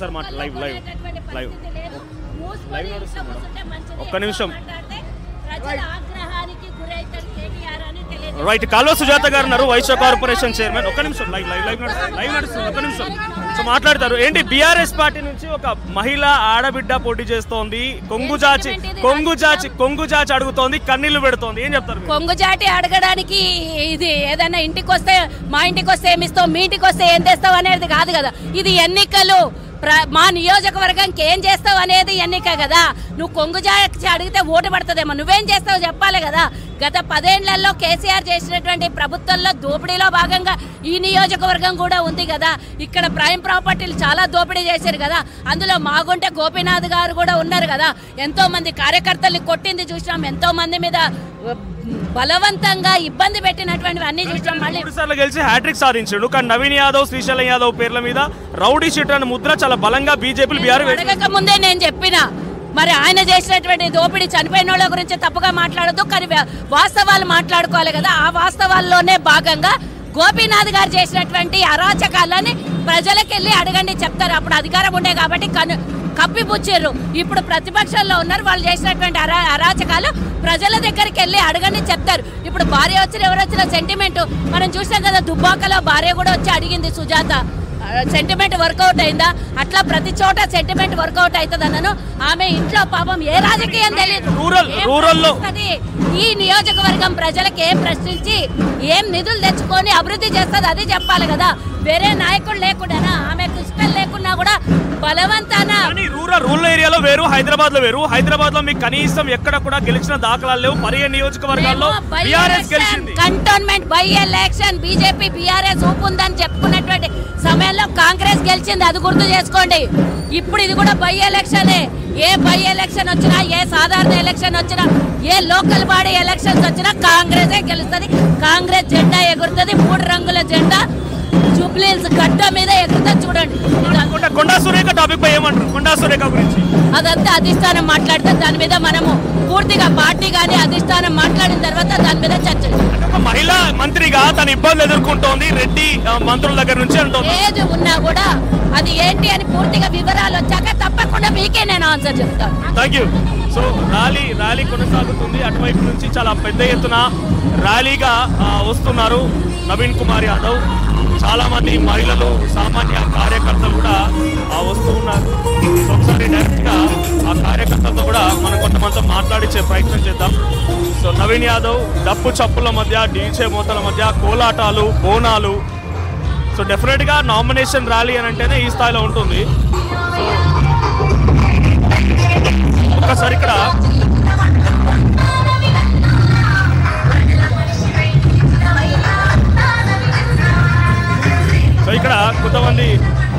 ఒకసారి లైవ్ ఒక్క నిమిషం. రైట్, కాల్వ సుజాత గారు ఉన్నారు, వైశ్య కార్పొరేషన్ చైర్మన్. ఒక్క నిమిషం, లైవ్ నడుస్తుంది. ఒక్క నిమిషం సో మాట్లాడతారు. ఏంటి బీఆర్ఎస్ పార్టీ నుంచి ఒక మహిళ ఆడబిడ్డ పోటీ చేస్తోంది, కొంగుజాచి అడుగుతోంది, కన్నీళ్లు పెడుతోంది, ఏం చెప్తారు? కొంగుజాటి అడగడానికి ఇది ఏదైనా ఇంటికి వస్తే మా ఇంటికి వస్తే ఏమిస్తావు, మీ ఇంటికి వస్తే ఏం తెస్తావు అనేది కాదు కదా. ఇది ఎన్నికలు, మా నియోజకవర్గంకి ఏం చేస్తావు అనేది ఎన్నిక కదా. నువ్వు కొంగుజాచి అడిగితే ఓటు పడుతుందేమో, నువ్వేం చేస్తావు చెప్పాలి కదా. గత 10 ఏళ్లలో కేసీఆర్ చేసినటువంటి ప్రభుత్వంలో దోపిడీలో భాగంగా ఈ నియోజకవర్గం కూడా ఉంది కదా. ఇక్కడ ప్రైమ్ ప్రాపర్టీలు చాలా దోపిడీ చేశారు కదా. అందులో మాగుంటే గోపీనాథ్ గారు కూడా ఉన్నారు కదా. ఎంతో మంది కార్యకర్తల్ని కొట్టింది చూసినాం, ఎంతో మంది మీద బలవంతంగా ఇబ్బంది పెట్టినటువంటి అన్ని చూసాం. మళ్ళీ 3 సార్లు గెలిచి హ్యాట్రిక్ సాధించాడు. కానీ నవీన్ యాదవ్, శ్రీశైలం యాదవ్ పేర్ల మీద రౌడీ షీటర్ అనే ముద్ర చాలా బలంగా బీజేపీ అడగక ముందే నేను చెప్పిన, మరి ఆయన చేసినటువంటి దోపిడీ చనిపోయిన వాళ్ళ గురించి తప్పుగా మాట్లాడద్దు, కానీ వాస్తవాలు మాట్లాడుకోవాలి కదా. ఆ వాస్తవాల్లోనే భాగంగా గోపీనాథ్ గారు చేసినటువంటి అరాచకాలని ప్రజలకు వెళ్ళి అడగండి, చెప్తారు. అప్పుడు అధికారం ఉండే కాబట్టి కప్పిపుచ్చారు. ఇప్పుడు ప్రతిపక్షంలో ఉన్నారు, వాళ్ళు చేసినటువంటి అరాచకాలు ప్రజల దగ్గరికి వెళ్ళి అడగండి, చెప్తారు. ఇప్పుడు భార్య వచ్చిన ఎవరు వచ్చిన సెంటిమెంట్ మనం చూసాం కదా. దుబ్బాకలో భార్య కూడా వచ్చి అడిగింది సుజాత, సెంటిమెంట్ వర్కౌట్ అయిందా? అట్లా ప్రతి చోట సెంటిమెంట్ వర్కౌట్ అవుతుంది అన్నాను. ఆమె ఇంట్లో పాపం ఏ రాజకీయం తెలియదు. ఈ నియోజకవర్గం ప్రజలకు ఏం ప్రశ్నించి ఏం నిధులు తెచ్చుకొని అభివృద్ధి చేస్తుంది అది చెప్పాలి కదా. వేరే నాయకుడు లేకుండా, ఆమెకు ఇష్టం లేకున్నా కూడా బలవంతాన. రూరల్ ఏరియాలో వేరు, హైదరాబాద్ లో వేరు. హైదరాబాద్ లో మీకు కనీసం ఎక్కడ కూడా గెలిచిన దాఖలాలు లేవు. 15 నియోజకవర్గాల్లో cantonment by election BJP BRS ఊపుందని చెప్పుకున్నటువంటి సమయంలో కాంగ్రెస్ గెలిచింది, అది గుర్తు చేసుకోండి. ఇప్పుడు ఇది కూడా బై ఎలక్షనే. ఏ బై ఎలక్షన్ వచ్చినా, ఏ సాధారణ ఎలక్షన్ వచ్చినా, ఏ లోకల్ బాడీ ఎలక్షన్స్ వచ్చినా కాంగ్రెసే గెలుస్తుంది. కాంగ్రెస్ జెండా ఎగురుతుంది, 3 రంగుల జెండా జూబ్లీహిల్స్ గడ్డ మీద ఎగురుతా చూడండి. కొండా సురేఖ టాపిక్ పై ఏమంటారు? కొండా సురేఖ గురించి అదంతా అధిష్టానం మాట్లాడితే దాని మీద మనము పూర్తిగా పార్టీ కానీ అధిష్టానం మాట్లాడిన తర్వాత దాని మీద చర్చ. మహిళా మంత్రిగా తన ఇబ్బందులు ఎదుర్కొంటోంది రెడ్డి మంత్రుల దగ్గర నుంచి ఏది ఉన్నా కూడా అది ఏంటి అని పూర్తిగా వివరాలు వచ్చాక తప్పకుండా మీకే నేను ఆన్సర్ చెప్తాను. Thank you. సో ర్యాలీ కొనసాగుతుంది. అటువైపు నుంచి చాలా పెద్ద ఎత్తున ర్యాలీగా వస్తున్నారు నవీన్ కుమార్ యాదవ్. చాలా మంది మహిళలు, సామాన్య కార్యకర్తలు కూడా వస్తూ ఉన్నారు. ఒకసారి డైరెక్ట్ గా ఆ కార్యకర్తలతో కూడా మనం కొంతమంది మాట్లాడించే ప్రయత్నం చేద్దాం. సో నవీన్ యాదవ్ డప్పు చప్పుల మధ్య, డీజే మోతల మధ్య, కోలాటాలు, బోనాలు. సో డెఫినెట్ గా నామినేషన్ ర్యాలీ అని అంటేనే ఈ స్థాయిలో ఉంటుంది. సో ఒక్కసారి ఇక్కడ ఇక్కడ కొంతమంది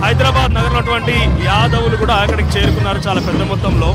హైదరాబాద్ నగరంలో యాదవులు కూడా అక్కడికి చేరుకున్నారు చాలా పెద్ద మొత్తంలో.